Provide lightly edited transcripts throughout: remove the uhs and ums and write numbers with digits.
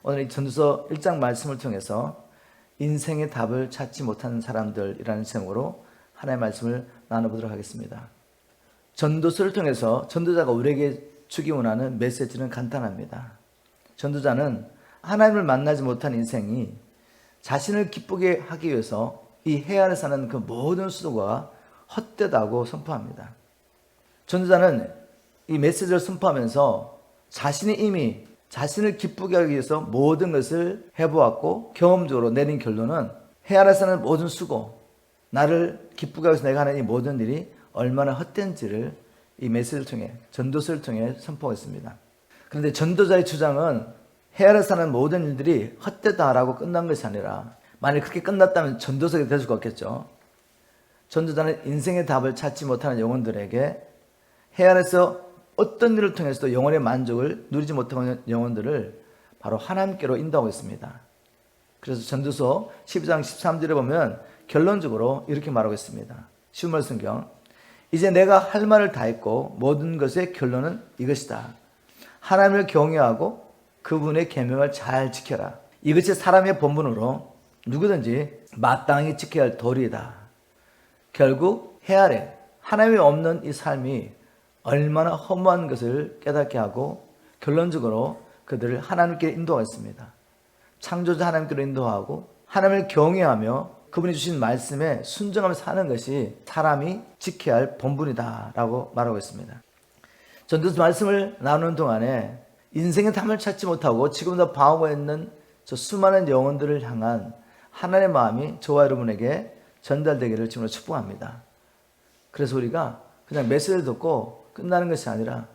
오늘 이 전도서 1장 말씀을 통해서 인생의 답을 찾지 못하는 사람들이라는 제목으로 하나님의 말씀을 나눠보도록 하겠습니다. 전도서를 통해서 전도자가 우리에게 주기 원하는 메시지는 간단합니다. 전도자는 하나님을 만나지 못한 인생이 자신을 기쁘게 하기 위해서 이 해안에 사는 그 모든 수고가 헛되다고 선포합니다. 전도자는 이 메시지를 선포하면서 자신이 이미 자신을 기쁘게 하기 위해서 모든 것을 해보았고 경험적으로 내린 결론은 해안에 사는 모든 수고, 나를 기쁘게 하기 위해서 내가 하는 이 모든 일이 얼마나 헛된지를 이 메시지를 통해, 전도서를 통해 선포했습니다. 그런데 전도자의 주장은 해안에 사는 모든 일들이 헛되다라고 끝난 것이 아니라, 만약 그렇게 끝났다면 전도서가 될 수가 없겠죠. 전도자는 인생의 답을 찾지 못하는 영혼들에게 해안에서 어떤 일을 통해서도 영혼의 만족을 누리지 못하고 있는 영혼들을 바로 하나님께로 인도하고 있습니다. 그래서 전도서 12장 13절에 보면 결론적으로 이렇게 말하고 있습니다. 쉬운 성경, 이제 내가 할 말을 다 했고 모든 것의 결론은 이것이다. 하나님을 경외하고 그분의 계명을 잘 지켜라. 이것이 사람의 본분으로 누구든지 마땅히 지켜야 할 도리이다. 결국 해 아래 하나님이 없는 이 삶이 얼마나 허무한 것을 깨닫게 하고 결론적으로 그들을 하나님께 인도하였습니다. 창조자 하나님께로 인도하고 하나님을 경외하며 그분이 주신 말씀에 순종하며 사는 것이 사람이 지켜야 할 본분이다 라고 말하고 있습니다. 전도서 말씀을 나누는 동안에 인생의 답을 찾지 못하고 지금도 방황하고 있는 저 수많은 영혼들을 향한 하나님의 마음이 저와 여러분에게 전달되기를 주님으로 축복합니다. 그래서 우리가 그냥 메시지를 듣고 끝나는 것이 아니라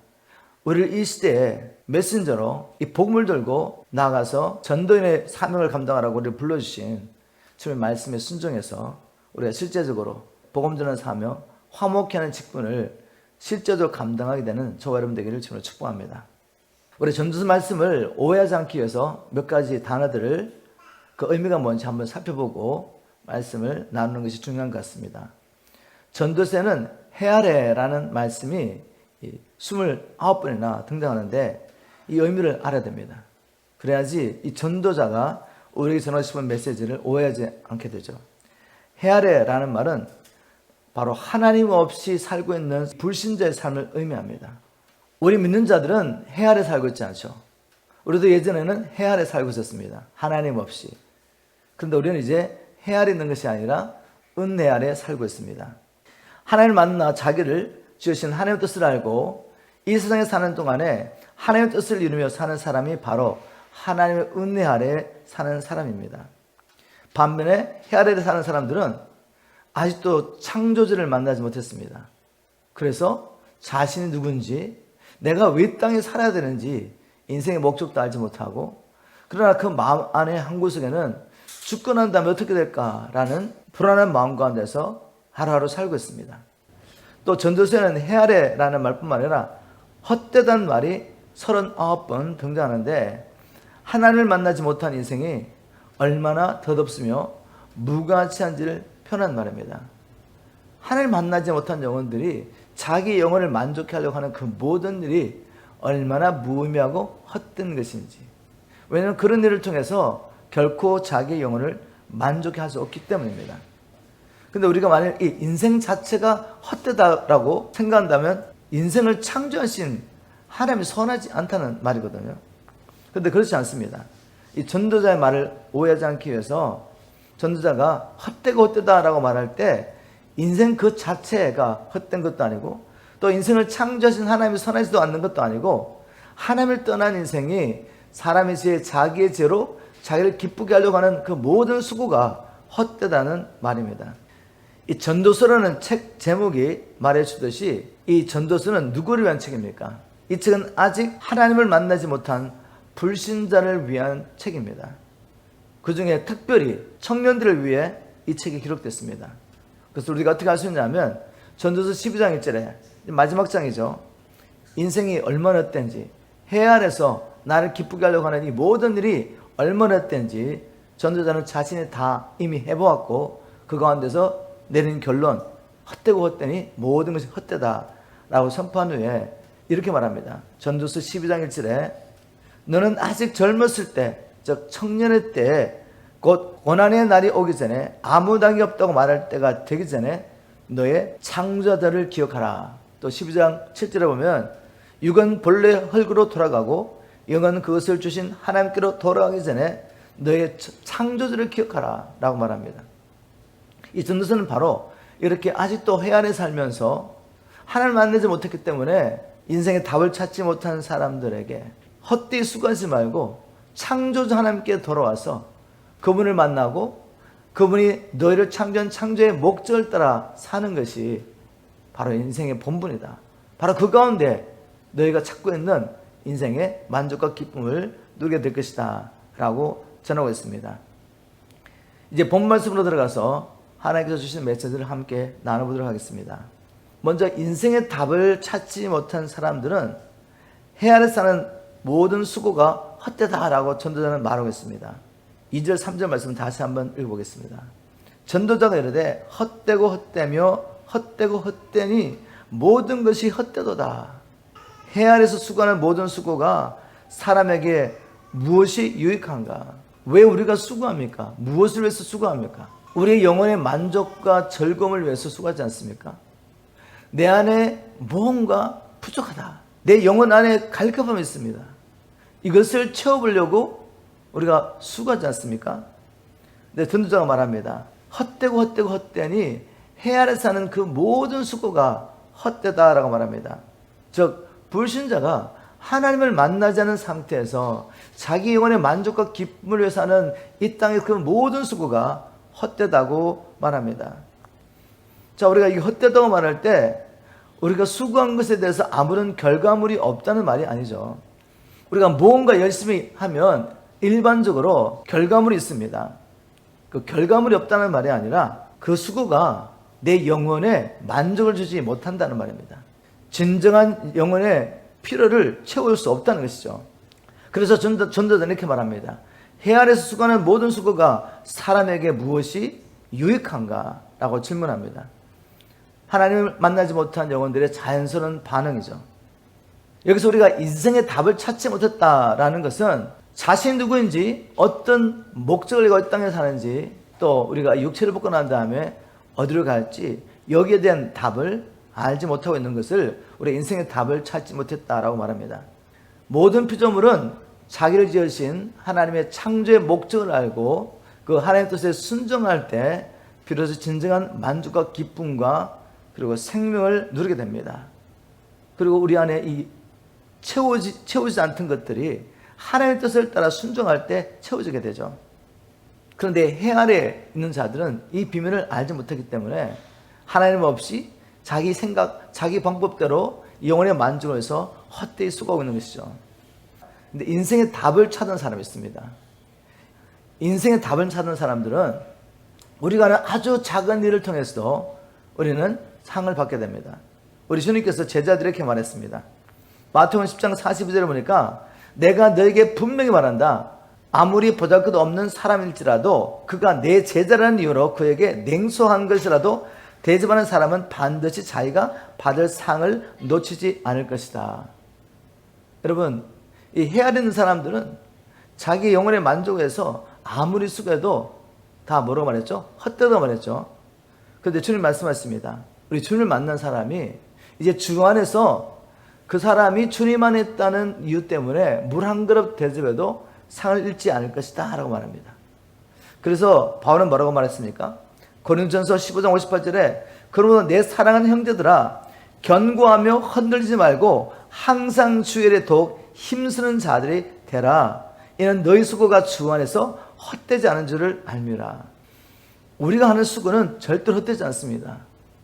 우리를 이 시대에 메신저로 이 복음을 들고 나가서 전도인의 사명을 감당하라고 우리를 불러주신 주님의 말씀에 순종해서 우리가 실제적으로 복음 전하는 사명, 화목케 하는 직분을 실제적으로 감당하게 되는 저와 여러분 되기를 주님으로 축복합니다. 우리 전도서 말씀을 오해하지 않기 위해서 몇 가지 단어들을 그 의미가 뭔지 한번 살펴보고 말씀을 나누는 것이 중요한 것 같습니다. 전도서에는 해 아래라는 말씀이 29번이나 등장하는데 이 의미를 알아야 됩니다. 그래야지 이 전도자가 우리에게 전하고 싶은 메시지를 오해하지 않게 되죠. 해 아래라는 말은 바로 하나님 없이 살고 있는 불신자의 삶을 의미합니다. 우리 믿는 자들은 해 아래 살고 있지 않죠. 우리도 예전에는 해 아래 살고 있었습니다. 하나님 없이. 그런데 우리는 이제 해 아래 있는 것이 아니라 은혜 아래 살고 있습니다. 하나님을 만나 자기를 지으신 하나님의 뜻을 알고 이 세상에 사는 동안에 하나님의 뜻을 이루며 사는 사람이 바로 하나님의 은혜 아래 사는 사람입니다. 반면에 해 아래에 사는 사람들은 아직도 창조주를 만나지 못했습니다. 그래서 자신이 누군지, 내가 왜 땅에 살아야 되는지 인생의 목적도 알지 못하고, 그러나 그 마음 안에 한 구석에는 죽고 난 다음에 어떻게 될까라는 불안한 마음 가운데서 하루하루 살고 있습니다. 또 전도서에는 해 아래라는 말뿐만 아니라 헛되다는 말이 39번 등장하는데, 하나님을 만나지 못한 인생이 얼마나 덧없으며 무가치한지를 표현한 말입니다. 하나님을 만나지 못한 영혼들이 자기 영혼을 만족해 하려고 하는 그 모든 일이 얼마나 무의미하고 헛된 것인지, 왜냐하면 그런 일을 통해서 결코 자기 영혼을 만족해 할 수 없기 때문입니다. 근데 우리가 만약 이 인생 자체가 헛되다라고 생각한다면 인생을 창조하신 하나님이 선하지 않다는 말이거든요. 그런데 그렇지 않습니다. 이 전도자의 말을 오해하지 않기 위해서 전도자가 헛되고 헛되다라고 말할 때 인생 그 자체가 헛된 것도 아니고, 또 인생을 창조하신 하나님이 선하지도 않는 것도 아니고, 하나님을 떠난 인생이 사람의 죄, 자기의 죄로 자기를 기쁘게 하려고 하는 그 모든 수고가 헛되다는 말입니다. 이 전도서라는 책 제목이 말해주듯이 이 전도서는 누구를 위한 책입니까? 이 책은 아직 하나님을 만나지 못한 불신자를 위한 책입니다. 그 중에 특별히 청년들을 위해 이 책이 기록됐습니다. 그래서 우리가 어떻게 할 수 있냐면 전도서 12장 1절에 마지막 장이죠. 인생이 얼마나 헛된지, 해 아래서 나를 기쁘게 하려고 하는 이 모든 일이 얼마나 헛된지 전도자는 자신이 다 이미 해보았고 그 가운데서 내린 결론, 헛되고 헛되니 모든 것이 헛되다 라고 선포한 후에 이렇게 말합니다. 전도서 12장 1절에 너는 아직 젊었을 때 즉 청년의 때에 곧 고난의 날이 오기 전에 아무 당이 없다고 말할 때가 되기 전에 너의 창조자들을 기억하라. 또 12장 7절에 보면 육은 본래 흙으로 돌아가고 영은 그것을 주신 하나님께로 돌아가기 전에 너의 창조주를 기억하라 라고 말합니다. 이 전도서는 바로 이렇게 아직도 해 아래 살면서 하나님을 만나지 못했기 때문에 인생의 답을 찾지 못한 사람들에게 헛되이 수고하지 말고 창조주 하나님께 돌아와서 그분을 만나고 그분이 너희를 창조한 창조의 목적을 따라 사는 것이 바로 인생의 본분이다. 바로 그 가운데 너희가 찾고 있는 인생의 만족과 기쁨을 누리게 될 것이다 라고 전하고 있습니다. 이제 본 말씀으로 들어가서 하나님께서 주신 메시지를 함께 나눠보도록 하겠습니다. 먼저 인생의 답을 찾지 못한 사람들은 해 아래 사는 모든 수고가 헛되다라고 전도자는 말하고 있습니다. 2절 3절 말씀 다시 한번 읽어보겠습니다. 전도자가 이르되 헛되고 헛되며 헛되고 헛되니 모든 것이 헛되도다. 해 아래서 수고하는 모든 수고가 사람에게 무엇이 유익한가? 왜 우리가 수고합니까? 무엇을 위해서 수고합니까? 우리의 영혼의 만족과 즐거움을 위해서 수고하지 않습니까? 내 안에 무언가 부족하다. 내 영혼 안에 갈급함이 있습니다. 이것을 채워보려고 우리가 수고하지 않습니까? 근데 전도자가 말합니다. 헛되고 헛되고 헛되니 해 아래 사는 그 모든 수고가 헛되다라고 말합니다. 즉 불신자가 하나님을 만나지 않은 상태에서 자기 영혼의 만족과 기쁨을 위해 사는 이 땅의 그 모든 수고가 헛되다고 말합니다. 자, 우리가 이 헛되다고 말할 때 우리가 수고한 것에 대해서 아무런 결과물이 없다는 말이 아니죠. 우리가 무언가 열심히 하면 일반적으로 결과물이 있습니다. 그 결과물이 없다는 말이 아니라 그 수고가 내 영혼에 만족을 주지 못한다는 말입니다. 진정한 영혼의 필요를 채울 수 없다는 것이죠. 그래서 전도자는 이렇게 말합니다. 해 아래서 수고하는 모든 수고가 사람에게 무엇이 유익한가? 라고 질문합니다. 하나님을 만나지 못한 영혼들의 자연스러운 반응이죠. 여기서 우리가 인생의 답을 찾지 못했다라는 것은 자신이 누구인지, 어떤 목적을 가지고 이 땅에 사는지, 또 우리가 육체를 벗고 난 다음에 어디로 갈지 여기에 대한 답을 알지 못하고 있는 것을 우리 인생의 답을 찾지 못했다라고 말합니다. 모든 피조물은 자기를 지으신 하나님의 창조의 목적을 알고 그 하나님의 뜻에 순종할 때 비로소 진정한 만족과 기쁨과 그리고 생명을 누리게 됩니다. 그리고 우리 안에 이 채워지지 않던 것들이 하나님의 뜻을 따라 순종할 때 채워지게 되죠. 그런데 해 아래에 있는 자들은 이 비밀을 알지 못하기 때문에 하나님 없이 자기 생각, 자기 방법대로 영혼의 만족을 위해서 헛되이 수고하고 있는 것이죠. 근데 인생의 답을 찾은 사람이 있습니다. 인생의 답을 찾는 사람들은 우리가 하는 아주 작은 일을 통해서도 우리는 상을 받게 됩니다. 우리 주님께서 제자들에게 말했습니다. 마태복음 10장 42절에 보니까 내가 너에게 분명히 말한다. 아무리 보잘것 없는 사람일지라도 그가 내 제자라는 이유로 그에게 냉소한 것이라도 대접하는 사람은 반드시 자기가 받을 상을 놓치지 않을 것이다. 여러분, 이 해 아래 있는 사람들은 자기 영혼의 만족을 위해서 아무리 수고해도 다 뭐라고 말했죠? 헛되다고 말했죠. 그런데 주님 말씀하십니다. 우리 주님을 만난 사람이 이제 주 안에서 그 사람이 주님 안에 있다는 이유 때문에 물 한 그릇 대접해도 상을 잃지 않을 것이다 라고 말합니다. 그래서 바울은 뭐라고 말했습니까? 고린도전서 15장 58절에 그러므로 내 사랑하는 형제들아 견고하며 흔들리지 말고 항상 주 일에 더욱 힘쓰는 자들이 되라. 이는 너희 수고가 주 안에서 헛되지 않은 줄을 알미라. 우리가 하는 수고는 절대로 헛되지 않습니다.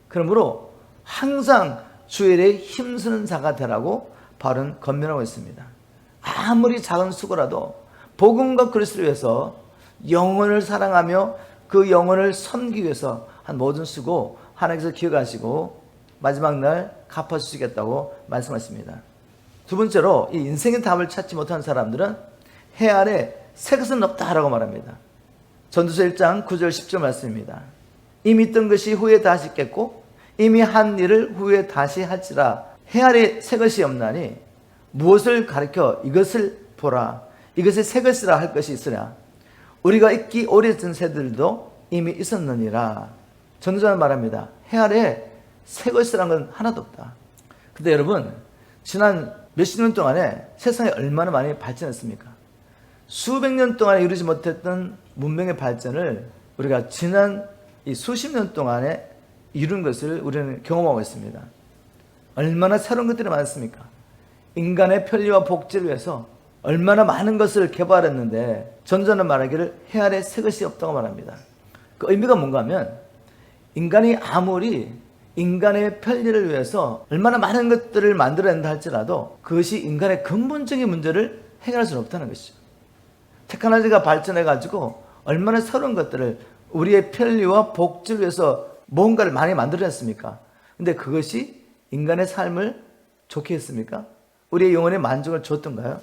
그러므로 항상 주 일에 힘쓰는 자가 되라고 바울은 권면하고 있습니다. 아무리 작은 수고라도 복음과 그리스도를 위해서 영혼을 사랑하며 그 영혼을 섬기기 위해서 한 모든 수고 하나님께서 기억하시고 마지막 날 갚아주시겠다고 말씀하십니다. 두 번째로 이 인생의 답을 찾지 못한 사람들은 해 아래 새 것은 없다라고 말합니다. 전도서 1장 9절 10절 말씀입니다. 이미 있던 것이 후에 다시 깼고 이미 한 일을 후에 다시 할지라. 해 아래 새 것이 없나니 무엇을 가리켜 이것을 보라. 이것이 새 것이라 할 것이 있으랴. 우리가 있기 오래전 새들도 이미 있었느니라. 전도자는 말합니다. 해 아래 새 것이라는 건 하나도 없다. 근데 여러분, 지난 몇십 년 동안에 세상이 얼마나 많이 발전했습니까? 수백 년 동안에 이루지 못했던 문명의 발전을 우리가 지난 이 수십 년 동안에 이룬 것을 우리는 경험하고 있습니다. 얼마나 새로운 것들이 많습니까? 인간의 편리와 복지를 위해서 얼마나 많은 것을 개발했는데 전도자는 말하기를 해 아래 새 것이 없다고 말합니다. 그 의미가 뭔가 하면 인간이 아무리 인간의 편리를 위해서 얼마나 많은 것들을 만들어낸다 할지라도 그것이 인간의 근본적인 문제를 해결할 수는 없다는 것이죠. 테크놀로지가 발전해가지고 얼마나 새로운 것들을 우리의 편리와 복지를 위해서 뭔가를 많이 만들어냈습니까? 근데 그것이 인간의 삶을 좋게 했습니까? 우리의 영혼의 만족을 줬던가요?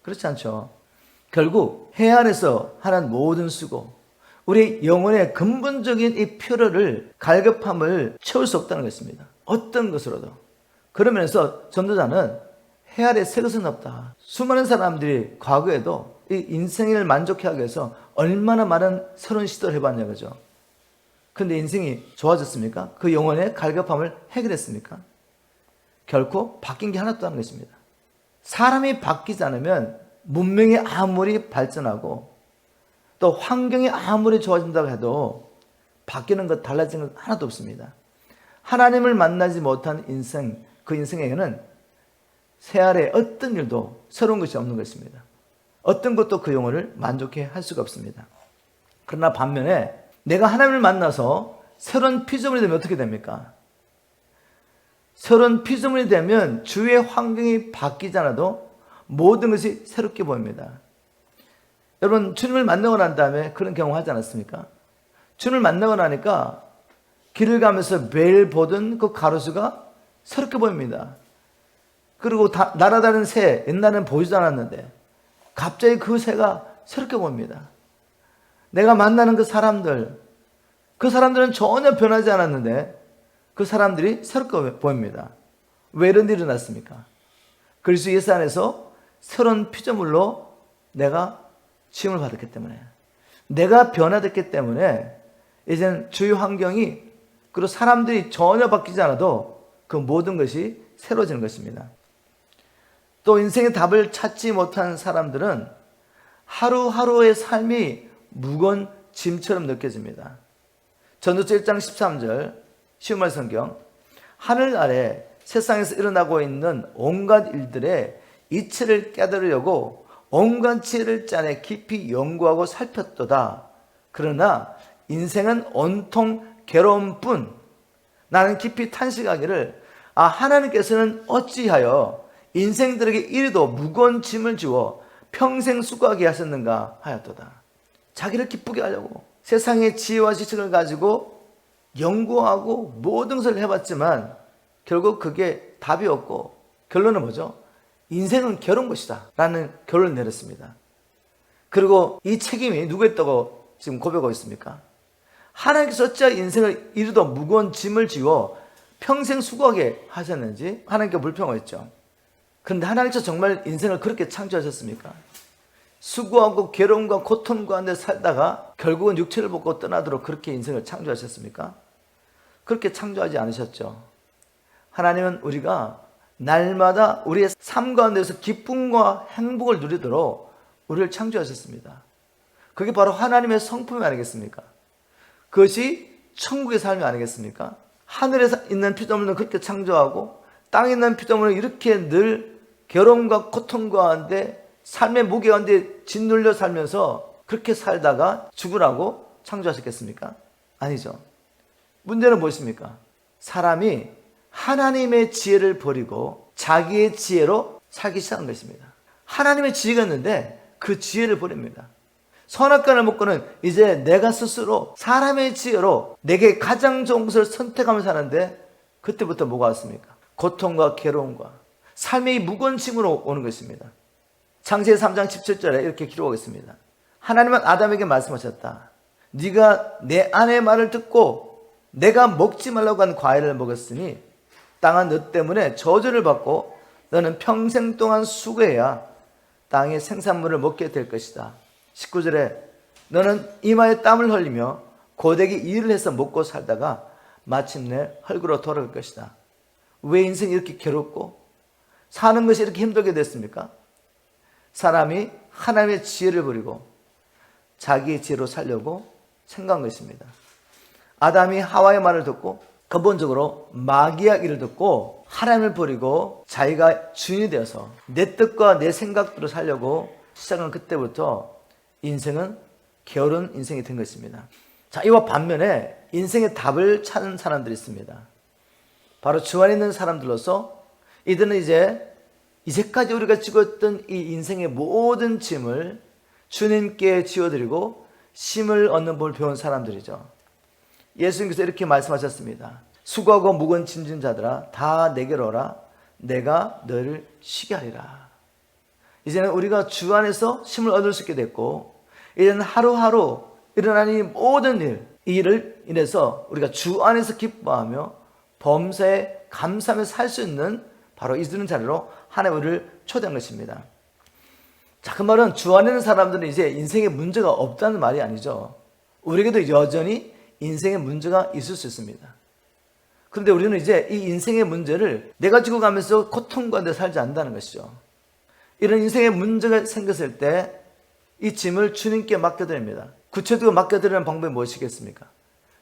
그렇지 않죠. 결국 해 아래서 하는 모든 수고, 우리 영혼의 근본적인 이 표류를 갈급함을 채울 수 없다는 것입니다. 어떤 것으로도. 그러면서 전도자는 해 아래 새 것은 없다. 수많은 사람들이 과거에도 이 인생을 만족해 하기 위해서 얼마나 많은 새로운 시도를 해봤냐 그죠. 근데 인생이 좋아졌습니까? 그 영혼의 갈급함을 해결했습니까? 결코 바뀐 게 하나도 없다는 것입니다. 사람이 바뀌지 않으면 문명이 아무리 발전하고 또 환경이 아무리 좋아진다고 해도 바뀌는 것, 달라지는 것 하나도 없습니다. 하나님을 만나지 못한 인생, 그 인생에게는 새 아래 어떤 일도 새로운 것이 없는 것입니다. 어떤 것도 그 영혼을 만족해 할 수가 없습니다. 그러나 반면에 내가 하나님을 만나서 새로운 피조물이 되면 어떻게 됩니까? 새로운 피조물이 되면 주위의 환경이 바뀌지 않아도 모든 것이 새롭게 보입니다. 여러분, 주님을 만나고 난 다음에 그런 경험 하지 않았습니까? 주님을 만나고 나니까 길을 가면서 매일 보던 그 가로수가 새롭게 보입니다. 그리고 날아다니는 새, 옛날에는 보이지 않았는데 갑자기 그 새가 새롭게 보입니다. 내가 만나는 그 사람들은 전혀 변하지 않았는데 그 사람들이 새롭게 보입니다. 왜 이런 일이 일어났습니까? 그리스도 예수 안에서 새로운 피조물로 내가 지음을 받았기 때문에, 내가 변화됐기 때문에 이제는 주위 환경이, 그리고 사람들이 전혀 바뀌지 않아도 그 모든 것이 새로워지는 것입니다. 또 인생의 답을 찾지 못한 사람들은 하루하루의 삶이 무거운 짐처럼 느껴집니다. 전도서 1장 13절 시우말 성경, 하늘 아래 세상에서 일어나고 있는 온갖 일들의 이치를 깨달으려고 온갖 지혜를 짜내 깊이 연구하고 살폈도다. 그러나 인생은 온통 괴로움뿐. 나는 깊이 탄식하기를 하나님께서는 어찌하여 인생들에게 이리도 무거운 짐을 주어 평생 수고하게 하셨는가 하였도다. 자기를 기쁘게 하려고 세상의 지혜와 지식을 가지고 연구하고 모든 것을 해봤지만 결국 그게 답이 없고 결론은 뭐죠? 인생은 괴로운 것이다 라는 결론을 내렸습니다. 그리고 이 책임이 누구였다고 지금 고백하고 있습니까? 하나님께서 어찌하여 인생을 이르도 무거운 짐을 지워 평생 수고하게 하셨는지 하나님께 불평했죠. 그런데 하나님께서 정말 인생을 그렇게 창조하셨습니까? 수고하고 괴로움과 고통 가운데 살다가 결국은 육체를 벗고 떠나도록 그렇게 인생을 창조하셨습니까? 그렇게 창조하지 않으셨죠. 하나님은 우리가 날마다 우리의 삶 가운데서 기쁨과 행복을 누리도록 우리를 창조하셨습니다. 그게 바로 하나님의 성품이 아니겠습니까? 그것이 천국의 삶이 아니겠습니까? 하늘에 있는 피조물은 그렇게 창조하고 땅에 있는 피조물은 이렇게 늘 괴로움과 고통 가운데 삶의 무게 가운데 짓눌려 살면서 그렇게 살다가 죽으라고 창조하셨겠습니까? 아니죠. 문제는 무엇입니까? 사람이 하나님의 지혜를 버리고 자기의 지혜로 살기 시작한 것입니다. 하나님의 지혜가 있는데 그 지혜를 버립니다. 선악과를 먹고는 이제 내가 스스로 사람의 지혜로 내게 가장 좋은 것을 선택하면서 사는데 그때부터 뭐가 왔습니까? 고통과 괴로움과 삶의 무거운 짐으로 오는 것입니다. 창세기 3장 17절에 이렇게 기록하겠습니다. 하나님은 아담에게 말씀하셨다. 네가 내 아내의 말을 듣고 내가 먹지 말라고 한 과일을 먹었으니 땅은 너 때문에 저주를 받고 너는 평생 동안 수고해야 땅의 생산물을 먹게 될 것이다. 19절에 너는 이마에 땀을 흘리며 고되게 일을 해서 먹고 살다가 마침내 흙으로 돌아갈 것이다. 왜 인생이 이렇게 괴롭고 사는 것이 이렇게 힘들게 됐습니까? 사람이 하나님의 지혜를 버리고 자기의 지혜로 살려고 생각한 것입니다. 아담이 하와의 말을 듣고 근본적으로 마귀의 일을 듣고 하나님을 버리고 자기가 주인이 되어서 내 뜻과 내 생각대로 살려고 시작한 그때부터 인생은 게으른 인생이 된 것입니다. 자, 이와 반면에 인생의 답을 찾는 사람들이 있습니다. 바로 주 안에 있는 사람들로서 이들은 이제까지 우리가 지었던 이 인생의 모든 짐을 주님께 지어드리고 쉼을 얻는 법을 배운 사람들이죠. 예수님께서 이렇게 말씀하셨습니다. 수고하고 무거운 짐진 자들아 다 내게로 오라. 내가 너를 쉬게 하리라. 이제는 우리가 주 안에서 쉼을 얻을 수 있게 됐고 이제는 하루하루 일어나는 이 모든 이 일을 인해서 우리가 주 안에서 기뻐하며 범사에 감사하며 살 수 있는 바로 이런 자리로 하나님 우리를 초대한 것입니다. 자, 그 말은 주 안에 있는 사람들은 이제 인생에 문제가 없다는 말이 아니죠. 우리에게도 여전히 인생에 문제가 있을 수 있습니다. 그런데 우리는 이제 이 인생의 문제를 내가 지고 가면서 고통 가운데 살지 않는다는 것이죠. 이런 인생의 문제가 생겼을 때 이 짐을 주님께 맡겨드립니다. 구체적으로 맡겨드리는 방법이 무엇이겠습니까?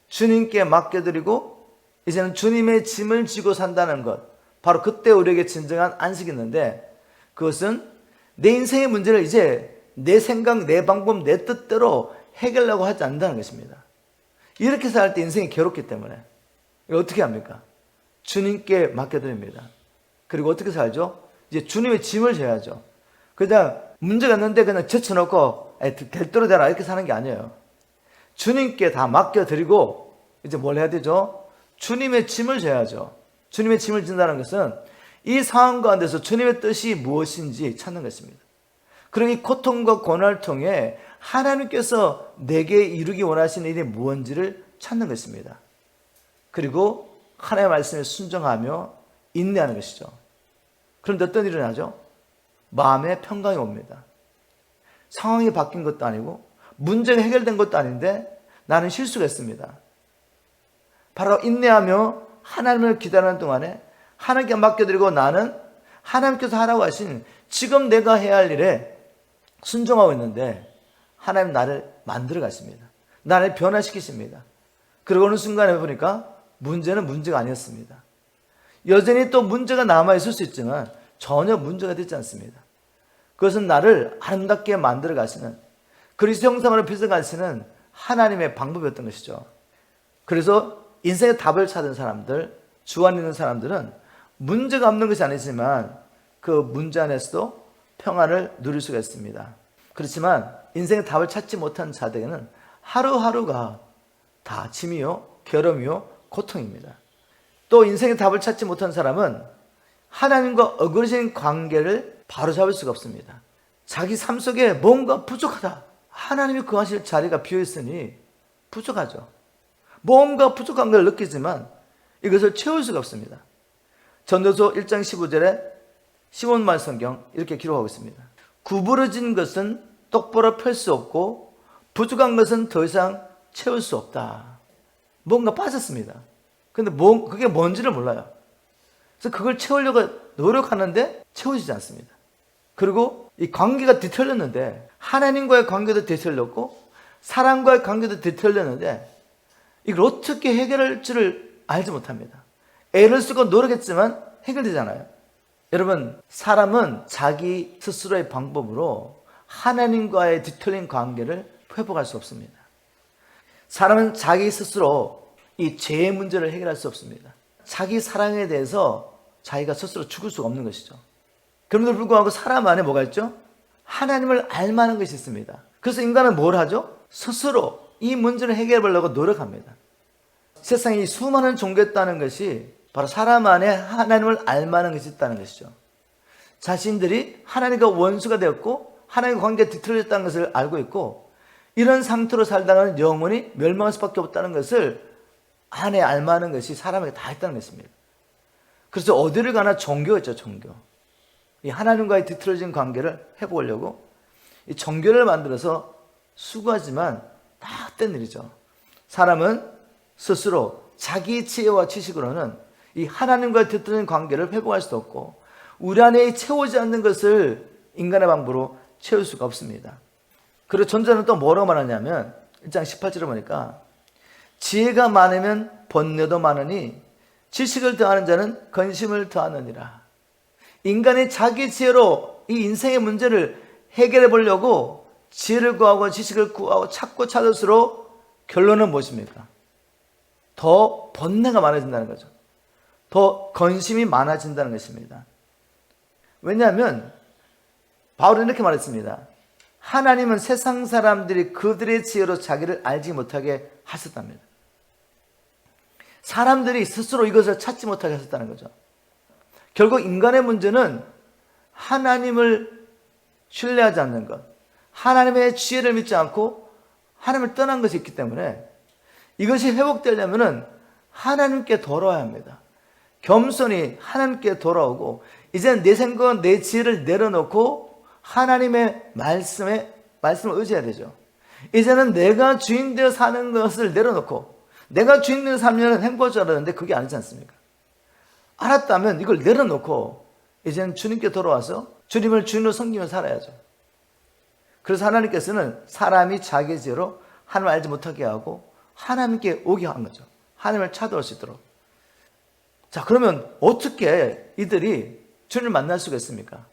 주님께 맡겨드리고 이제는 주님의 짐을 지고 산다는 것, 바로 그때 우리에게 진정한 안식이 있는데 그것은 내 인생의 문제를 이제 내 생각, 내 방법, 내 뜻대로 해결하려고 하지 않는다는 것입니다. 이렇게 살 때 인생이 괴롭기 때문에 어떻게 합니까? 주님께 맡겨드립니다. 그리고 어떻게 살죠? 이제 주님의 짐을 져야죠. 그냥 문제가 있는데 그냥 제쳐놓고 될 대로 되라 이렇게 사는 게 아니에요. 주님께 다 맡겨드리고 이제 뭘 해야 되죠? 주님의 짐을 져야죠. 주님의 짐을 진다는 것은 이 상황 가운데서 주님의 뜻이 무엇인지 찾는 것입니다. 그리고 이 고통과 고난을 통해 하나님께서 내게 이루기 원하시는 일이 무엇인지를 찾는 것입니다. 그리고 하나님의 말씀에 순종하며 인내하는 것이죠. 그런데 어떤 일이 일어나죠? 마음의 평강이 옵니다. 상황이 바뀐 것도 아니고 문제가 해결된 것도 아닌데 나는 실수가 했습니다. 바로 인내하며 하나님을 기다리는 동안에 하나님께 맡겨드리고 나는 하나님께서 하라고 하신 지금 내가 해야 할 일에 순종하고 있는데 하나님 나를 만들어 가십니다. 나를 변화시키십니다. 그러고 어느 순간에 보니까 문제는 문제가 아니었습니다. 여전히 또 문제가 남아있을 수 있지만 전혀 문제가 되지 않습니다. 그것은 나를 아름답게 만들어 가시는 그리스도 형상으로 빚어가시는 하나님의 방법이었던 것이죠. 그래서 인생의 답을 찾은 사람들, 주 안에 있는 사람들은 문제가 없는 것이 아니지만 그 문제 안에서도 평안을 누릴 수가 있습니다. 그렇지만 인생의 답을 찾지 못한 자들에게는 하루하루가 다 짐이요, 괴로움이요, 고통입니다. 또 인생의 답을 찾지 못한 사람은 하나님과 어그러진 관계를 바로잡을 수가 없습니다. 자기 삶 속에 뭔가 부족하다. 하나님이 거하실 자리가 비어있으니 부족하죠. 뭔가 부족한 걸 느끼지만 이것을 채울 수가 없습니다. 전도서 1장 15절에 시몬말 성경 이렇게 기록하고 있습니다. 구부러진 것은 똑바로 펼 수 없고 부족한 것은 더 이상 채울 수 없다. 뭔가 빠졌습니다. 근데 그게 뭔지를 몰라요. 그래서 그걸 채우려고 노력하는데 채워지지 않습니다. 그리고 이 관계가 뒤틀렸는데 하나님과의 관계도 뒤틀렸고 사람과의 관계도 뒤틀렸는데 이걸 어떻게 해결할지를 알지 못합니다. 애를 쓰고 노력했지만 해결되잖아요. 여러분, 사람은 자기 스스로의 방법으로 하나님과의 뒤틀린 관계를 회복할 수 없습니다. 사람은 자기 스스로 이 죄의 문제를 해결할 수 없습니다. 자기 사랑에 대해서 자기가 스스로 죽을 수가 없는 것이죠. 그럼에도 불구하고 사람 안에 뭐가 있죠? 하나님을 알만한 것이 있습니다. 그래서 인간은 뭘 하죠? 스스로 이 문제를 해결해 보려고 노력합니다. 세상에 수많은 종교가 있다는 것이 바로 사람 안에 하나님을 알만한 것이 있다는 것이죠. 자신들이 하나님과 원수가 되었고 하나님과 관계가 뒤틀어졌다는 것을 알고 있고 이런 상태로 살다가는 영원히 멸망할 수밖에 없다는 것을 안에 알만한 것이 사람에게 다 있다는 것입니다. 그래서 어디를 가나 종교가 있죠, 종교. 이 하나님과의 뒤틀어진 관계를 회복하려고 이 종교를 만들어서 수고하지만 다 헛된 일이죠. 사람은 스스로 자기 지혜와 지식으로는 이 하나님과의 뒤틀어진 관계를 회복할 수도 없고 우리 안에 채우지 않는 것을 인간의 방법으로 채울 수가 없습니다. 그리고 전자는 또 뭐라고 말하냐면 1장 18절에 보니까 지혜가 많으면 번뇌도 많으니 지식을 더하는 자는 근심을 더하느니라. 인간이 자기 지혜로 이 인생의 문제를 해결해 보려고 지혜를 구하고 지식을 구하고 찾고 찾을수록 결론은 무엇입니까? 더 번뇌가 많아진다는 거죠. 더 근심이 많아진다는 것입니다. 왜냐하면 바울은 이렇게 말했습니다. 하나님은 세상 사람들이 그들의 지혜로 자기를 알지 못하게 하셨답니다. 사람들이 스스로 이것을 찾지 못하게 하셨다는 거죠. 결국 인간의 문제는 하나님을 신뢰하지 않는 것, 하나님의 지혜를 믿지 않고 하나님을 떠난 것이 있기 때문에 이것이 회복되려면 하나님께 돌아와야 합니다. 겸손히 하나님께 돌아오고 이제는 내 생각과 내 지혜를 내려놓고 하나님의 말씀을 의지해야 되죠. 이제는 내가 주인 되어 사는 것을 내려놓고 내가 주인 되어 살면 행복할 줄 알았는데 그게 아니지 않습니까? 알았다면 이걸 내려놓고 이제는 주님께 돌아와서 주님을 주인으로 섬기며 살아야죠. 그래서 하나님께서는 사람이 자기 지혜로 하나님을 알지 못하게 하고 하나님께 오게 한 거죠. 하나님을 찾아올 수 있도록. 자, 그러면 어떻게 이들이 주님을 만날 수가 있습니까?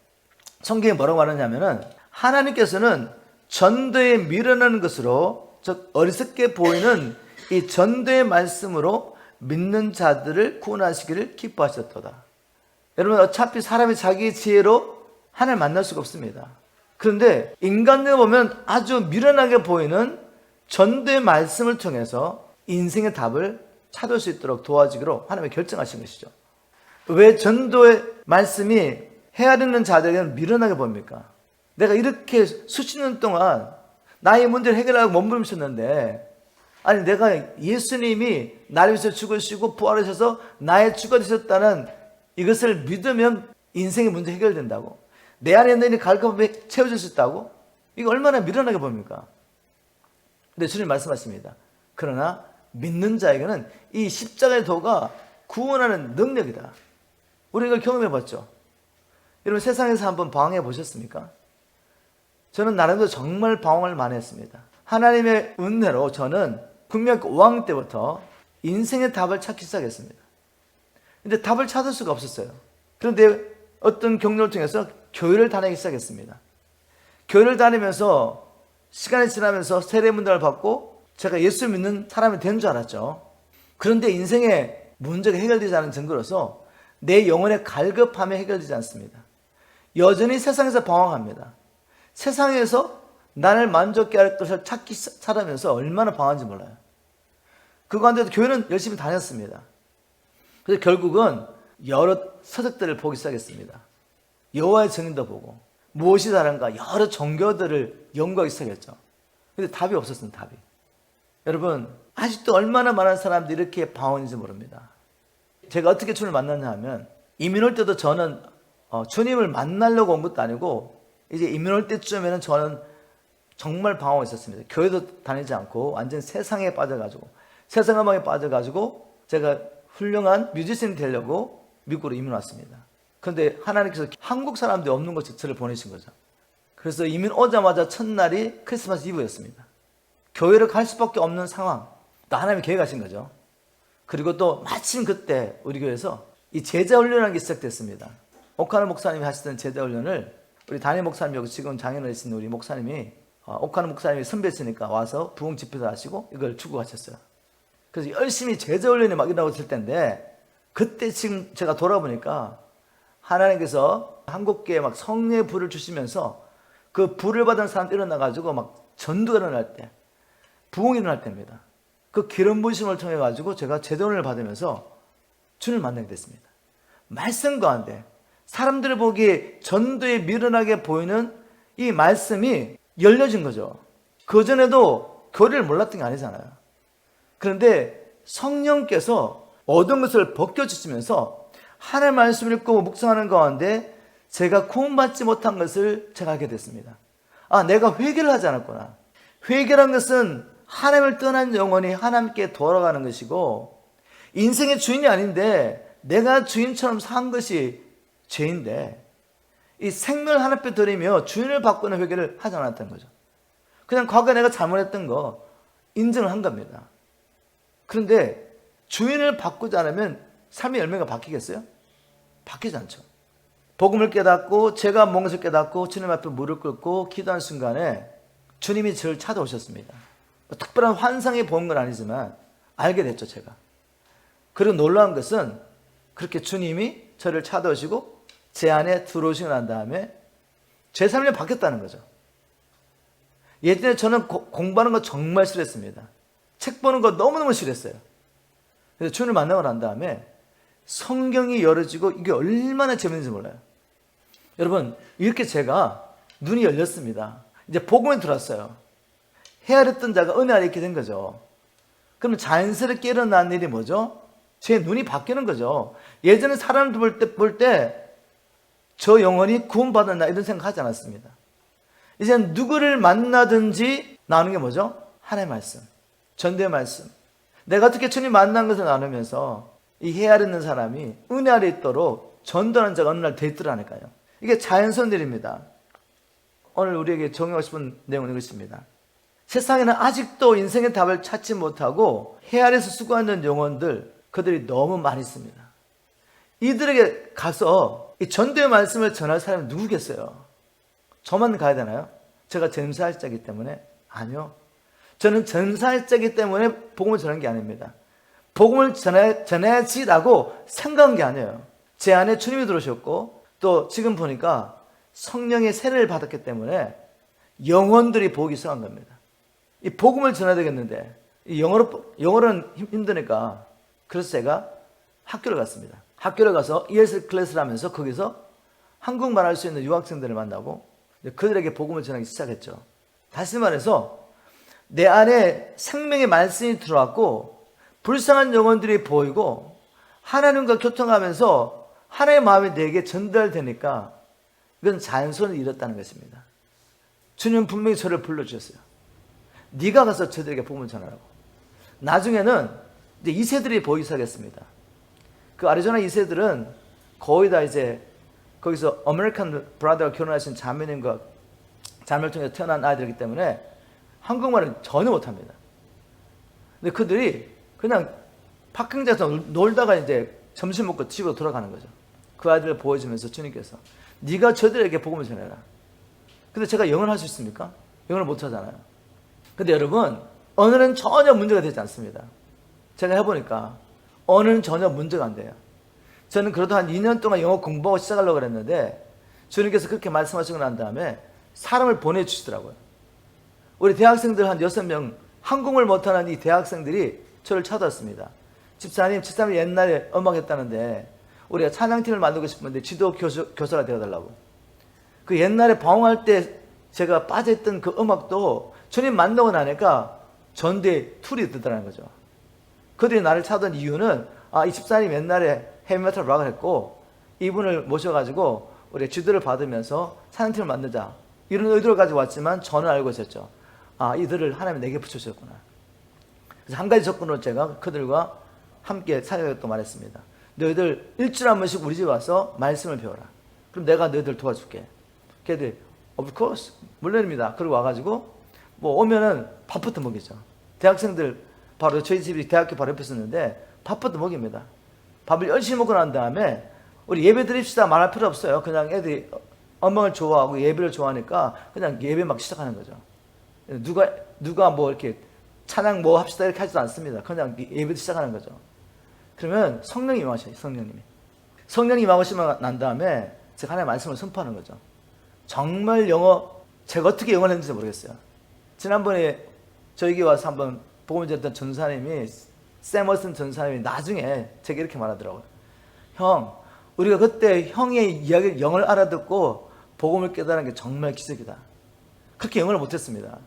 성경에 뭐라고 말하냐면은 하나님께서는 전도에 밀어넣는 것으로, 즉 어리석게 보이는 이 전도의 말씀으로 믿는 자들을 구원하시기를 기뻐하셨도다. 여러분, 어차피 사람이 자기 지혜로 하나님을 만날 수가 없습니다. 그런데 인간을 보면 아주 미련하게 보이는 전도의 말씀을 통해서 인생의 답을 찾을 수 있도록 도와주기로 하나님이 결정하신 것이죠. 왜 전도의 말씀이 헤아리는 자들에게는 미련하게 보입니까? 내가 이렇게 수십 년 동안 나의 문제를 해결하고 몸부림쳤는데, 아니 내가 예수님이 나를 위해서 죽으시고 부활하셔서 나의 주가 되셨다는 이것을 믿으면 인생의 문제 해결된다고, 내 안에 있는 일이 갈급하게 채워질 수 있다고, 이거 얼마나 미련하게 보입니까? 근데 주님 말씀하십니다. 그러나 믿는 자에게는 이 십자가의 도가 구원하는 능력이다. 우리 이걸 경험해 봤죠. 여러분, 세상에서 한번 방황해 보셨습니까? 저는 나름대로 정말 방황을 많이 했습니다. 하나님의 은혜로 저는 국민학교 5학년 때부터 인생의 답을 찾기 시작했습니다. 근데 답을 찾을 수가 없었어요. 그런데 어떤 경로를 통해서 교회를 다니기 시작했습니다. 교회를 다니면서 시간이 지나면서 세례문답을 받고 제가 예수 믿는 사람이 된 줄 알았죠. 그런데 인생의 문제가 해결되지 않은 증거로서 내 영혼의 갈급함이 해결되지 않습니다. 여전히 세상에서 방황합니다. 세상에서 나를 만족케 할 것을 찾기 살아면서 얼마나 방황한지 몰라요. 그 가운데도 교회는 열심히 다녔습니다. 그래서 결국은 여러 서적들을 보기 시작했습니다. 여호와의 증인도 보고 무엇이 다른가 여러 종교들을 연구하기 시작했죠. 근데 답이 없었습니다. 답이. 여러분, 아직도 얼마나 많은 사람들이 이렇게 방황인지 모릅니다. 제가 어떻게 주님을 만났냐 하면, 이민 올 때도 저는 주님을 만나려고 온 것도 아니고 이제 이민 올 때쯤에는 저는 정말 방황했었습니다. 교회도 다니지 않고 완전 세상에 빠져가지고, 세상 음악에 빠져가지고 제가 훌륭한 뮤지션이 되려고 미국으로 이민 왔습니다. 그런데 하나님께서 한국 사람들이 없는 곳에 저를 보내신 거죠. 그래서 이민 오자마자 첫날이 크리스마스 이브였습니다. 교회를 갈 수밖에 없는 상황, 또 하나님이 계획하신 거죠. 그리고 또 마침 그때 우리 교회에서 이 제자훈련이라는 게 시작됐습니다. 오카노 목사님이 하시던 제자훈련을 우리 담임 목사님, 여기 지금 장인을 하신 우리 목사님이, 오카노 목사님이 선배였으니까 와서 부흥 집회도 하시고 이걸 주고 가셨어요. 그래서 열심히 제자훈련이 막 일어나고 있을 때인데, 그때 지금 제가 돌아보니까 하나님께서 한국교회에 막 성령의 불을 주시면서 그 불을 받은 사람들이 일어나가지고 막 전도가 일어날 때, 부흥이 일어날 때입니다. 그 기름 부으심을 통해 가지고 제가 제자훈련을 받으면서 주님을 만나게 됐습니다. 말씀 가운데 사람들을 보기에 전도에 미련하게 보이는 이 말씀이 열려진 거죠. 그전에도 교리를 몰랐던 게 아니잖아요. 그런데 성령께서 얻은 것을 벗겨주시면서 하나님의 말씀을 읽고 묵상하는 가운데 제가 구원받지 못한 것을 제가 알게 됐습니다. 내가 회개를 하지 않았구나. 회개란 것은 하나님을 떠난 영혼이 하나님께 돌아가는 것이고, 인생의 주인이 아닌데 내가 주인처럼 산 것이 죄인데, 이 생명을 하나 앞에 드리며 주인을 바꾸는 회개를 하지 않았다는 거죠. 그냥 과거에 내가 잘못했던 거 인정을 한 겁니다. 그런데 주인을 바꾸지 않으면 삶의 열매가 바뀌겠어요? 바뀌지 않죠. 복음을 깨닫고 제가 뭔 것을 깨닫고 주님 앞에 무릎 꿇고 기도하는 순간에 주님이 저를 찾아오셨습니다. 특별한 환상이 본 건 아니지만 알게 됐죠, 제가. 그리고 놀라운 것은 그렇게 주님이 저를 찾아오시고 제 안에 들어오시고 난 다음에 제 삶이 바뀌었다는 거죠. 예전에 저는 공부하는 거 정말 싫어했습니다. 책 보는 거 너무너무 싫어했어요. 그래서 주님을 만나고 난 다음에 성경이 열어지고 이게 얼마나 재밌는지 몰라요. 여러분, 이렇게 제가 눈이 열렸습니다. 이제 복음에 들어왔어요. 헤아렸던 자가 은혜 아래 있게 된 거죠. 그럼 자연스럽게 일어난 일이 뭐죠? 제 눈이 바뀌는 거죠. 예전에 사람들 볼 때 저 영혼이 구원받았나 이런 생각하지 않았습니다. 이제는 누구를 만나든지 나누는 게 뭐죠? 하나님의 말씀, 전도의 말씀. 내가 어떻게 주님 만난 것을 나누면서 이 헤아리는 사람이 은혜 아래 있도록 전도하는 자가 어느 날 되있더라니까요. 이게 자연스러운 일입니다. 오늘 우리에게 정의하고 싶은 내용은 이것입니다. 세상에는 아직도 인생의 답을 찾지 못하고 헤아려서 수고하는 영혼들, 그들이 너무 많이 있습니다. 이들에게 가서 이 전도의 말씀을 전할 사람이 누구겠어요? 저만 가야 되나요? 제가 전사할자이기 때문에? 아니요. 저는 전사할자이기 때문에 복음을 전하는 게 아닙니다. 복음을 전해야지라고 생각한 게 아니에요. 제 안에 주님이 들어오셨고 또 지금 보니까 성령의 세례를 받았기 때문에 영혼들이 보기 시작한 겁니다. 이 복음을 전해야 되겠는데 이 영어로는 힘드니까 그래서 제가 학교를 갔습니다. 학교를 가서 ESL 클래스를 하면서 거기서 한국말 할 수 있는 유학생들을 만나고 그들에게 복음을 전하기 시작했죠. 다시 말해서 내 안에 생명의 말씀이 들어왔고 불쌍한 영혼들이 보이고 하나님과 교통하면서 하나님의 마음이 내게 전달되니까 이건 자연스러운 일이었다는 것입니다. 주님은 분명히 저를 불러주셨어요. 네가 가서 저들에게 복음을 전하라고. 나중에는 이제 2세들이 보이기 시작했습니다. 그 아리조나 2세들은 거의 다 이제 거기서 아메리칸 브라더가 결혼하신 자매님과 자매를 통해서 태어난 아이들이기 때문에 한국말을 전혀 못합니다. 근데 그들이 그냥 파킹장에서 놀다가 이제 점심 먹고 집으로 돌아가는 거죠. 그 아이들을 보여주면서 주님께서 네가 저들에게 복음을 전해라. 근데 제가 영어를 할 수 있습니까? 영어를 못하잖아요. 근데 여러분, 언어는 전혀 문제가 되지 않습니다. 제가 해보니까 언어는 전혀 문제가 안 돼요. 저는 그래도 한 2년 동안 영어 공부하고 시작하려고 그랬는데 주님께서 그렇게 말씀하시고 난 다음에 사람을 보내주시더라고요. 우리 대학생들 한 6명, 한국말 못하는 이 대학생들이 저를 찾아왔습니다. 집사님 옛날에 음악했다는데 우리가 찬양팀을 만들고 싶은데 지도 교사가 되어달라고. 그 옛날에 방황할 때 제가 빠져있던 그 음악도 주님 만나고 나니까 전도의 툴이 되더라는 거죠. 그들이 나를 찾던 이유는 이 집사님 옛날에 헤비메탈 락을 했고 이분을 모셔가지고 우리 지도를 받으면서 찬양팀을 만들자 이런 의도를 가지고 왔지만 저는 알고 있었죠. 이들을 하나님이 내게 붙여주셨구나. 그래서 한 가지 조건으로 제가 그들과 함께 사역했다고 말했습니다. 너희들 일주일에 한 번씩 우리 집에 와서 말씀을 배워라. 그럼 내가 너희들 도와줄게. 걔들이 of course 물론입니다. 그리고 와가지고 오면은 밥부터 먹이죠. 대학생들 바로 저희 집이 대학교 바로 옆에 있었는데 밥부터 먹입니다. 밥을 열심히 먹고 난 다음에 우리 예배 드립시다 말할 필요 없어요. 그냥 애들이 음악을 좋아하고 예배를 좋아하니까 그냥 예배 막 시작하는 거죠. 누가 이렇게 찬양 합시다 이렇게 하지도 않습니다. 그냥 예배도 시작하는 거죠. 그러면 성령이 임하셔요. 성령이 임하시면 난 다음에 제가 하나님의 말씀을 선포하는 거죠. 정말 제가 어떻게 영어를 했는지 모르겠어요. 지난번에 저에게 와서 한번 복음을 전했던 전사님이 세머슨 전사님이 나중에 제게 이렇게 말하더라고요. 형, 우리가 그때 형의 이야기를 영어를 알아듣고 복음을 깨달은 게 정말 기적이다. 그렇게 영어를 못했습니다.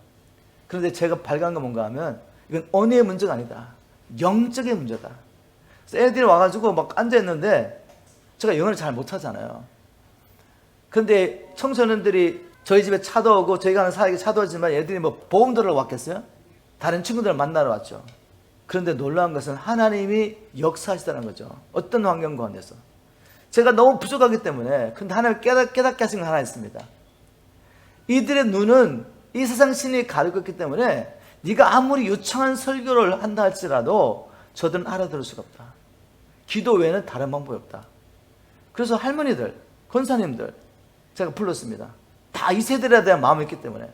그런데 제가 발견한 건 뭔가 하면 이건 언어의 문제가 아니다. 영적인 문제다. 그래서 애들이 와가지고 막 앉아있는데 제가 영어를 잘 못하잖아요. 근데 청소년들이 저희 집에 차도 오고 저희가 하는 사역에 차도 오지만 얘들이 뭐 복음 들으러 왔겠어요? 다른 친구들을 만나러 왔죠. 그런데 놀라운 것은 하나님이 역사하시다는 거죠. 어떤 환경 가운데서. 제가 너무 부족하기 때문에, 근데 하나님 깨닫게 하신 건 하나 있습니다. 이들의 눈은 이 세상 신이 가리고 있기 때문에 네가 아무리 유창한 설교를 한다 할지라도 저들은 알아들을 수가 없다. 기도 외에는 다른 방법이 없다. 그래서 할머니들, 권사님들 제가 불렀습니다. 다 이 세대에 대한 마음이 있기 때문에.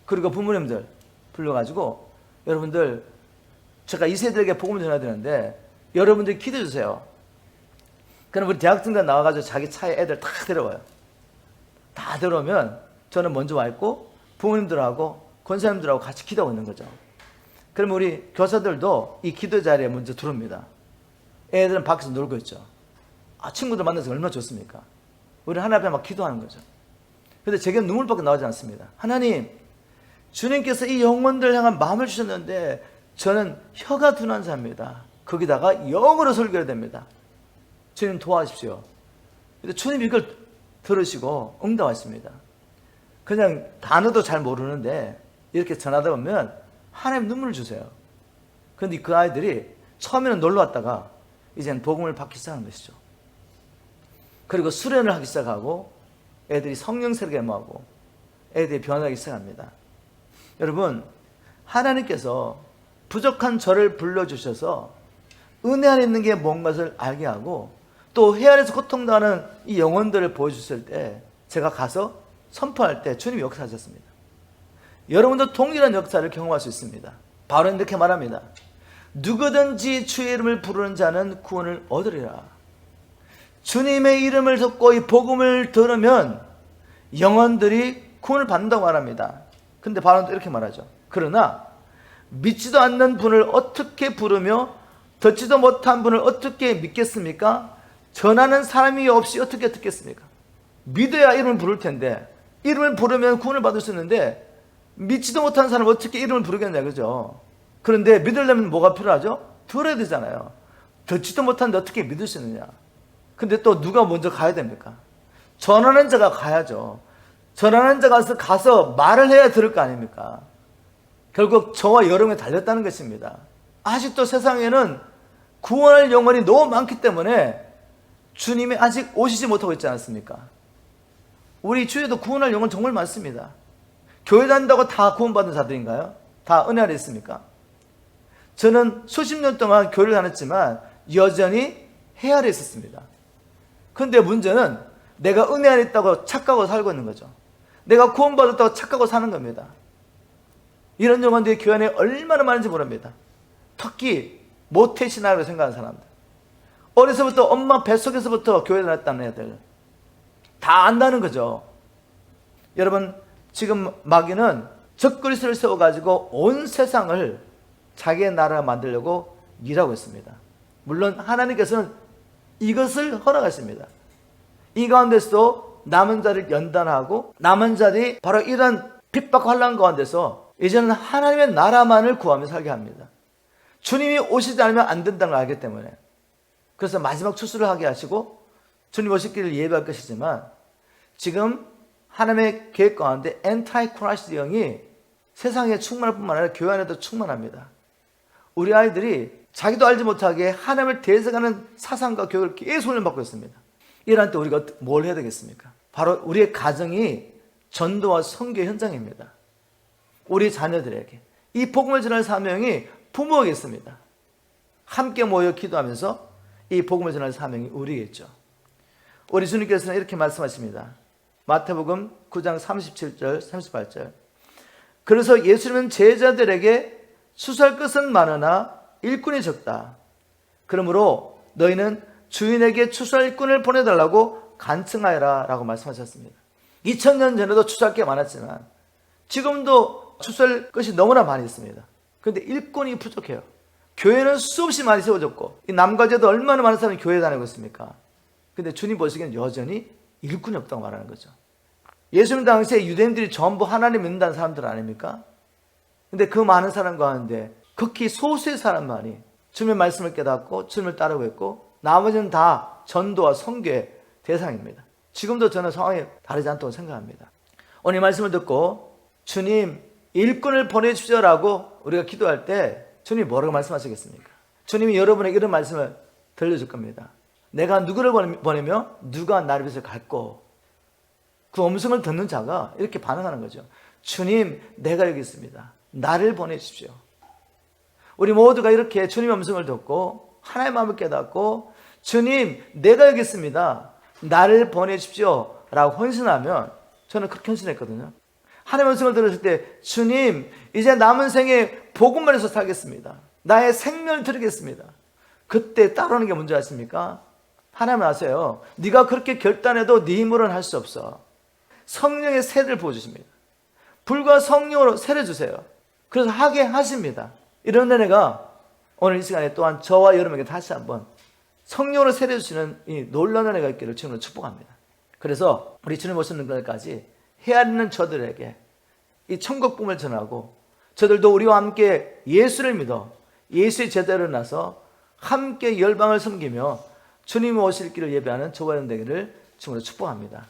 그리고 부모님들 불러가지고 여러분들 제가 이 세대에게 복음을 전해야 되는데 여러분들이 기도해 주세요. 그럼 우리 대학생들 나와가지고 자기 차에 애들 다 데려와요. 다 데려오면 저는 먼저 와 있고 부모님들하고 권사님들하고 같이 기도하고 있는 거죠. 그럼 우리 교사들도 이 기도 자리에 먼저 들어옵니다. 애들은 밖에서 놀고 있죠. 친구들 만나서 얼마나 좋습니까? 우리 하나님 앞에 막 기도하는 거죠. 근데 제게 눈물밖에 나오지 않습니다. 하나님, 주님께서 이 영혼들 향한 마음을 주셨는데 저는 혀가 둔한 자입니다. 거기다가 영어로 설교해야 됩니다. 주님 도와주십시오. 근데 주님 이걸 들으시고 응답하십니다. 그냥 단어도 잘 모르는데 이렇게 전하다 보면 하나님 눈물을 주세요. 그런데 그 아이들이 처음에는 놀러 왔다가 이제는 복음을 받기 시작하는 것이죠. 그리고 수련을 하기 시작하고 애들이 성령 세례를 임하고 애들이 변하기 시작합니다. 여러분, 하나님께서 부족한 저를 불러주셔서 은혜 안에 있는 게 뭔 것을 알게 하고 또 해 아래에서 고통당하는 이 영혼들을 보여주실 때 제가 가서 선포할 때 주님이 역사하셨습니다. 여러분도 동일한 역사를 경험할 수 있습니다. 바로 이렇게 말합니다. 누구든지 주의 이름을 부르는 자는 구원을 얻으리라. 주님의 이름을 듣고 이 복음을 들으면 영혼들이 구원을 받는다고 말합니다. 근데 바로 이렇게 말하죠. 그러나 믿지도 않는 분을 어떻게 부르며 듣지도 못한 분을 어떻게 믿겠습니까? 전하는 사람이 없이 어떻게 듣겠습니까? 믿어야 이름을 부를 텐데 이름을 부르면 구원을 받을 수 있는데 믿지도 못하는 사람을 어떻게 이름을 부르겠냐, 그죠? 그런데 믿으려면 뭐가 필요하죠? 들어야 되잖아요. 듣지도 못하는데 어떻게 믿을 수 있느냐? 근데 또 누가 먼저 가야 됩니까? 전하는 자가 가야죠. 전하는 자가 가서 말을 해야 들을 거 아닙니까? 결국 저와 여러분이 달렸다는 것입니다. 아직도 세상에는 구원할 영혼이 너무 많기 때문에 주님이 아직 오시지 못하고 있지 않습니까? 우리 주위에도 구원할 영혼 정말 많습니다. 교회 다닌다고 다 구원받은 자들인가요? 다 은혜 아래 있습니까? 저는 수십 년 동안 교회를 다녔지만 여전히 해 아래 있었습니다. 그런데 문제는 내가 은혜 안에 있다고 착각하고 살고 있는 거죠. 내가 구원받았다고 착각하고 사는 겁니다. 이런 영혼들이 교회 안에 얼마나 많은지 모릅니다. 특히 모태신앙으로 생각하는 사람들, 어려서부터 엄마 뱃속에서부터 교회에 다녔다는 애들 다 안다는 거죠. 여러분, 지금 마귀는 적그리스도를 세워가지고 온 세상을 자기의 나라를 만들려고 일하고 있습니다. 물론 하나님께서는 이것을 허락하십니다. 이 가운데서도 남은 자를 연단하고 남은 자들이 바로 이런 핍박과 환난 가운데서 이제는 하나님의 나라만을 구하며 살게 합니다. 주님이 오시지 않으면 안 된다는 걸 알기 때문에. 그래서 마지막 추수를 하게 하시고 주님 오시기를 예배할 것이지만 지금 하나님의 계획 가운데 엔타이 크라이스트 영이 세상에 충만할 뿐만 아니라 교회 안에도 충만합니다. 우리 아이들이 자기도 알지 못하게 하나님을 대적하는 사상과 교육을 계속 훈련받고 있습니다. 이럴 때 우리가 뭘 해야 되겠습니까? 바로 우리의 가정이 전도와 선교 현장입니다. 우리 자녀들에게 이 복음을 전할 사명이 부모에게 있습니다. 함께 모여 기도하면서 이 복음을 전할 사명이 우리에게 있죠. 우리 주님께서는 이렇게 말씀하십니다. 마태복음 9장 37절 38절. 그래서 예수님은 제자들에게 수살 것은 많으나 일꾼이 적다. 그러므로 너희는 주인에게 추수할 일꾼을 보내달라고 간청하여라 라고 말씀하셨습니다. 2000년 전에도 추수할 게 많았지만 지금도 추수할 것이 너무나 많이 있습니다. 그런데 일꾼이 부족해요. 교회는 수없이 많이 세워졌고 이 남가제도 얼마나 많은 사람이 교회에 다니고 있습니까? 근데 주님 보시기엔 여전히 일꾼이 없다고 말하는 거죠. 예수님 당시에 유대인들이 전부 하나님 믿는다는 사람들 아닙니까? 근데 그 많은 사람 가운데 극히 소수의 사람만이 주님의 말씀을 깨닫고 주님을 따르고 있고 나머지는 다 전도와 선교의 대상입니다. 지금도 저는 상황이 다르지 않다고 생각합니다. 오늘 이 말씀을 듣고 주님 일꾼을 보내주십시오라고 우리가 기도할 때 주님이 뭐라고 말씀하시겠습니까? 주님이 여러분에게 이런 말씀을 들려줄 겁니다. 내가 누구를 보내며 누가 나를 위해서 갈고, 그 음성을 듣는 자가 이렇게 반응하는 거죠. 주님, 내가 여기 있습니다. 나를 보내주십시오. 우리 모두가 이렇게 주님의 음성을 듣고 하나님의 마음을 깨닫고 주님, 내가 여기 있습니다. 나를 보내주십시오 라고 헌신하면, 저는 그렇게 헌신했거든요. 하나님의 음성을 들었을 때 주님, 이제 남은 생에 복음만 해서 살겠습니다. 나의 생명을 드리겠습니다. 그때 따르는 게 뭔지 아십니까? 하나님 아세요. 네가 그렇게 결단해도 네 힘으로는 할 수 없어. 성령의 세를 부어주십니다. 불과 성령으로 세를 주세요. 그래서 하게 하십니다. 이런 은혜가 오늘 이 시간에 또한 저와 여러분에게 다시 한번 성령으로 세례 주시는 이 놀라운 은혜가 있기를 주님으로 축복합니다. 그래서 우리 주님 오시는 날까지 헤아리는 저들에게 이 천국 복음을 전하고, 저들도 우리와 함께 예수를 믿어 예수의 제자로 나서 함께 열방을 섬기며 주님이 오실 길을 예배하는 저와 여러분 되기를 주님으로 축복합니다.